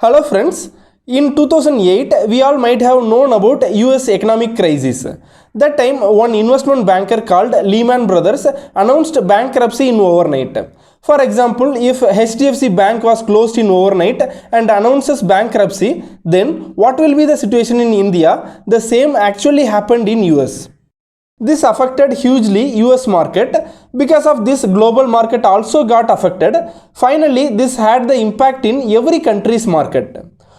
Hello friends, in 2008 we all might have known about US economic crisis. That time one investment banker called Lehman Brothers announced bankruptcy in overnight. For example, if HDFC Bank was closed in overnight and announces bankruptcy, then what will be the situation in India? The same actually happened in US. This affected hugely US market. Because of this, global market also got affected. Finally, this had the impact in every country's market.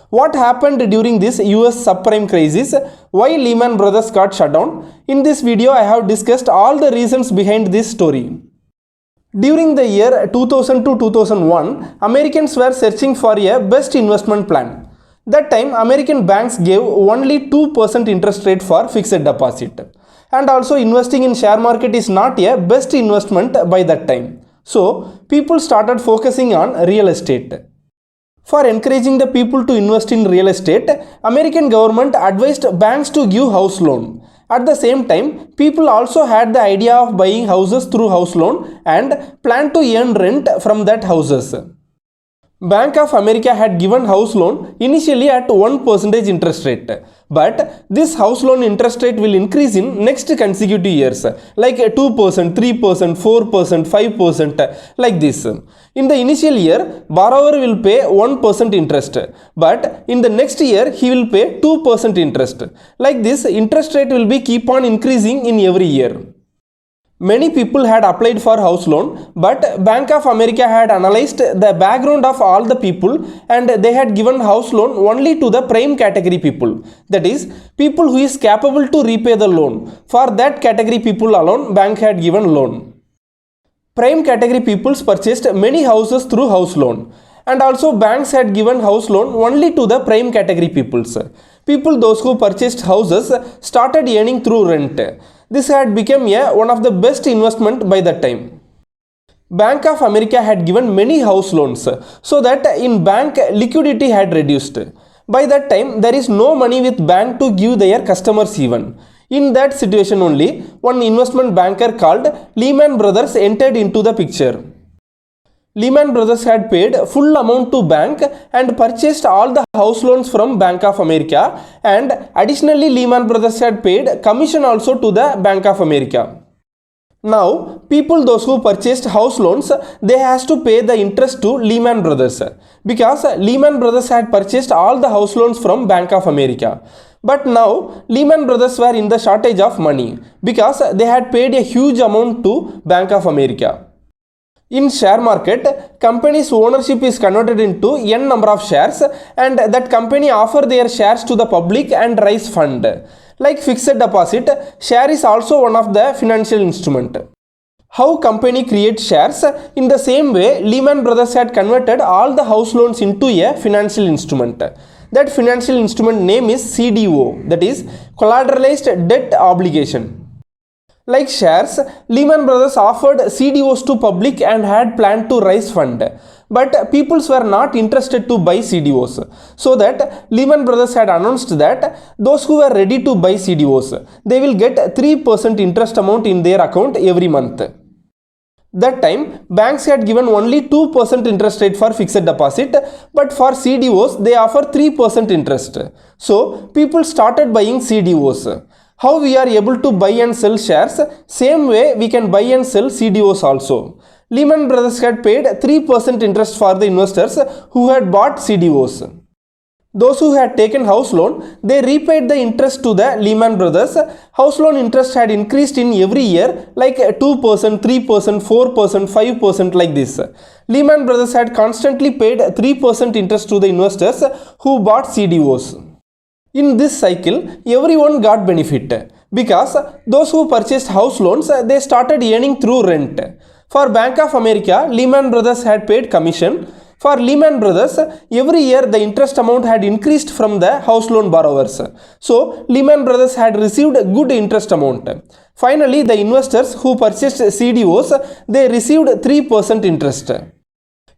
What happened during this US subprime crisis? Why Lehman Brothers got shut down? In this video, I have discussed all the reasons behind this story. During the year 2000 to 2001, Americans were searching for a best investment plan. That time, American banks gave only 2% interest rate for fixed deposit. And also investing in share market is not a best investment by that time. So, people started focusing on real estate. For encouraging the people to invest in real estate, American government advised banks to give house loan. At the same time, people also had the idea of buying houses through house loan and planned to earn rent from that houses. Bank of America had given house loan initially at 1% interest rate, but this house loan interest rate will increase in next consecutive years, like 2%, 3%, 4%, 5%, like this. In the initial year, borrower will pay 1% interest, but in the next year he will pay 2% interest. Like this, interest rate will be keep on increasing in every year. Many people had applied for house loan, but Bank of America had analyzed the background of all the people and they had given house loan only to the prime category people. That is, people who is capable to repay the loan. For that category people alone, bank had given loan. Prime category peoples purchased many houses through house loan. And also banks had given house loan only to the prime category peoples. People those who purchased houses started earning through rent. This had become one of the best investment by that time. Bank of America had given many house loans so that in bank liquidity had reduced. By that time there is no money with bank to give their customers even. In that situation only, one investment banker called Lehman Brothers entered into the picture. Lehman Brothers had paid full amount to bank and purchased all the house loans from Bank of America, and additionally Lehman Brothers had paid commission also to the Bank of America. Now, people those who purchased house loans, they has to pay the interest to Lehman Brothers because Lehman Brothers had purchased all the house loans from Bank of America. But now, Lehman Brothers were in the shortage of money because they had paid a huge amount to Bank of America. In share market, company's ownership is converted into n number of shares and that company offer their shares to the public and raise fund. Like fixed deposit, share is also one of the financial instrument. How company creates shares? In the same way, Lehman Brothers had converted all the house loans into a financial instrument. That financial instrument name is CDO, that is collateralized debt obligation. Like shares, Lehman Brothers offered CDOs to public and had planned to raise fund. But peoples were not interested to buy CDOs. So that Lehman Brothers had announced that those who were ready to buy CDOs, they will get 3% interest amount in their account every month. That time, banks had given only 2% interest rate for fixed deposit, but for CDOs, they offer 3% interest. So, people started buying CDOs. How we are able to buy and sell shares? Same way we can buy and sell CDOs also. Lehman Brothers had paid 3% interest for the investors who had bought CDOs. Those who had taken house loan, they repaid the interest to the Lehman Brothers. House loan interest had increased in every year like 2%, 3%, 4%, 5% like this. Lehman Brothers had constantly paid 3% interest to the investors who bought CDOs. In this cycle, everyone got benefit because those who purchased house loans, they started earning through rent. For Bank of America, Lehman Brothers had paid commission. For Lehman Brothers, every year the interest amount had increased from the house loan borrowers. So, Lehman Brothers had received a good interest amount. Finally, the investors who purchased CDOs, they received 3% interest.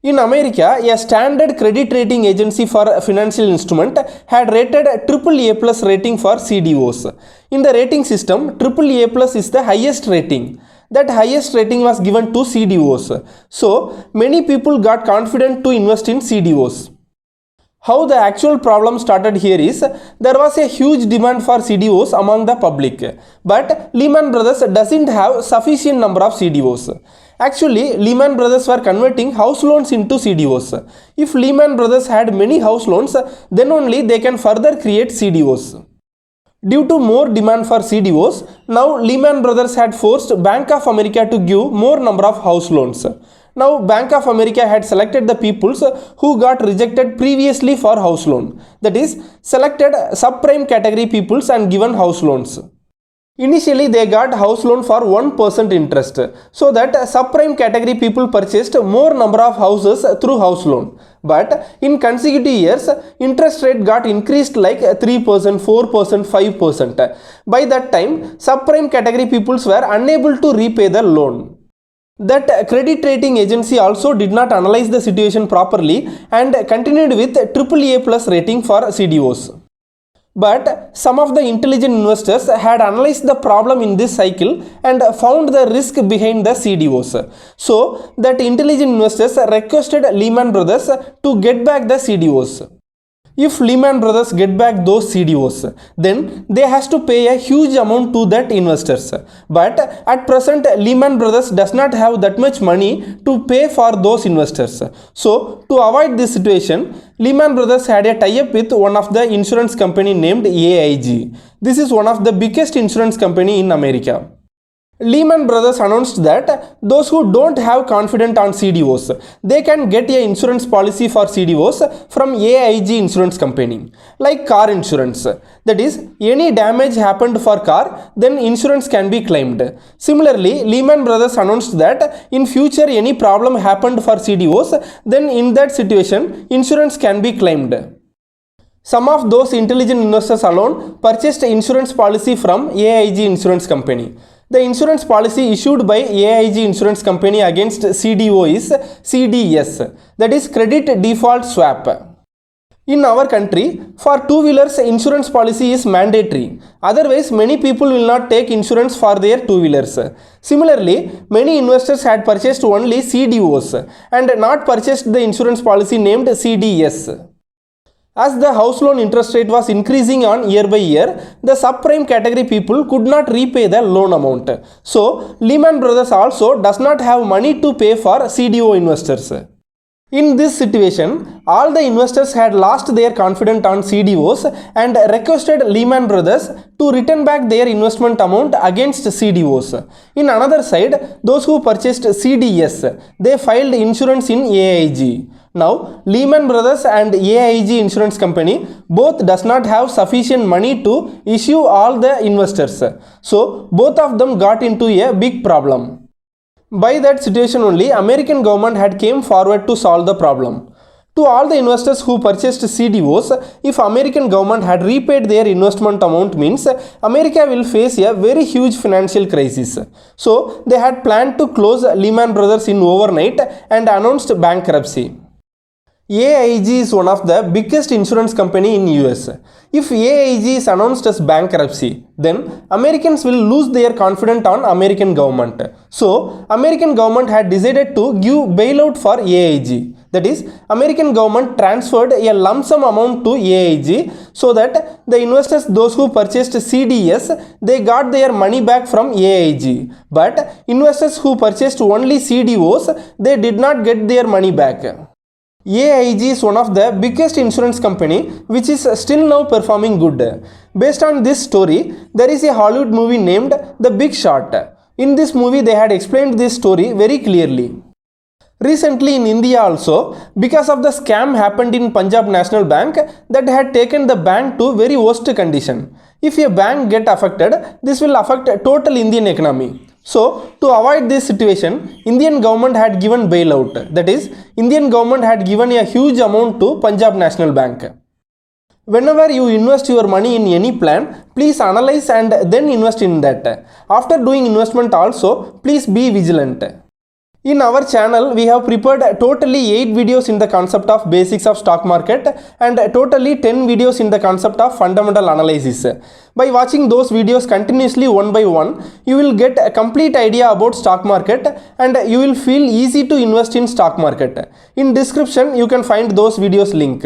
In America, a standard credit rating agency for financial instrument had rated AAA plus rating for CDOs. In the rating system, AAA plus is the highest rating. That highest rating was given to CDOs. So, many people got confident to invest in CDOs. How the actual problem started here is there was a huge demand for CDOs among the public, but Lehman Brothers doesn't have sufficient number of CDOs. Actually, Lehman Brothers were converting house loans into CDOs. If Lehman Brothers had many house loans, then only they can further create CDOs. Due to more demand for CDOs, now Lehman Brothers had forced Bank of America to give more number of house loans. Now Bank of America had selected the peoples who got rejected previously for house loan. That is, selected subprime category peoples and given house loans. Initially they got house loan for 1% interest, so that subprime category people purchased more number of houses through house loan. But in consecutive years, interest rate got increased like 3%, 4%, 5%. By that time, subprime category peoples were unable to repay the loan. That credit rating agency also did not analyze the situation properly and continued with AAA plus rating for CDOs. But some of the intelligent investors had analyzed the problem in this cycle and found the risk behind the CDOs. So that intelligent investors requested Lehman Brothers to get back the CDOs. If Lehman Brothers get back those CDOs, then they has to pay a huge amount to that investors. But at present, Lehman Brothers does not have that much money to pay for those investors. So to avoid this situation, Lehman Brothers had a tie-up with one of the insurance company named AIG. This is one of the biggest insurance company in America. Lehman Brothers announced that those who don't have confidence on CDOs, they can get a insurance policy for CDOs from AIG insurance company, like car insurance. That is, any damage happened for car, then insurance can be claimed. Similarly, Lehman Brothers announced that in future any problem happened for CDOs, then in that situation, insurance can be claimed. Some of those intelligent investors alone purchased insurance policy from AIG insurance company. The insurance policy issued by AIG insurance company against CDO is CDS, that is Credit Default Swap. In our country, for two-wheelers, insurance policy is mandatory. Otherwise, many people will not take insurance for their two-wheelers. Similarly, many investors had purchased only CDOs and not purchased the insurance policy named CDS. As the house loan interest rate was increasing on year by year, the subprime category people could not repay the loan amount. So, Lehman Brothers also does not have money to pay for CDO investors. In this situation, all the investors had lost their confidence on CDOs and requested Lehman Brothers to return back their investment amount against CDOs. In another side, those who purchased CDS, they filed insurance in AIG. Now, Lehman Brothers and AIG insurance company both does not have sufficient money to issue all the investors. So, both of them got into a big problem. By that situation only, American government had came forward to solve the problem. To all the investors who purchased CDOs, if American government had repaid their investment amount means America will face a very huge financial crisis. So, they had planned to close Lehman Brothers in overnight and announced bankruptcy. AIG is one of the biggest insurance company in US. If AIG is announced as bankruptcy, then Americans will lose their confidence on American government. So, American government had decided to give bailout for AIG. That is, American government transferred a lump sum amount to AIG so that the investors, those who purchased CDS, they got their money back from AIG. But investors who purchased only CDOs, they did not get their money back. AIG is one of the biggest insurance company which is still now performing good. Based on this story, there is a Hollywood movie named The Big Short. In this movie, they had explained this story very clearly. Recently in India also, because of the scam happened in Punjab National Bank that had taken the bank to very worst condition. If a bank get affected, this will affect total Indian economy. So, to avoid this situation, Indian government had given bailout. That is, Indian government had given a huge amount to Punjab National Bank. Whenever you invest your money in any plan, please analyze and then invest in that. After doing investment also, please be vigilant. In our channel, we have prepared totally 8 videos in the concept of basics of stock market and totally 10 videos in the concept of fundamental analysis. By watching those videos continuously one by one, you will get a complete idea about stock market and you will feel easy to invest in stock market. In description, you can find those videos link.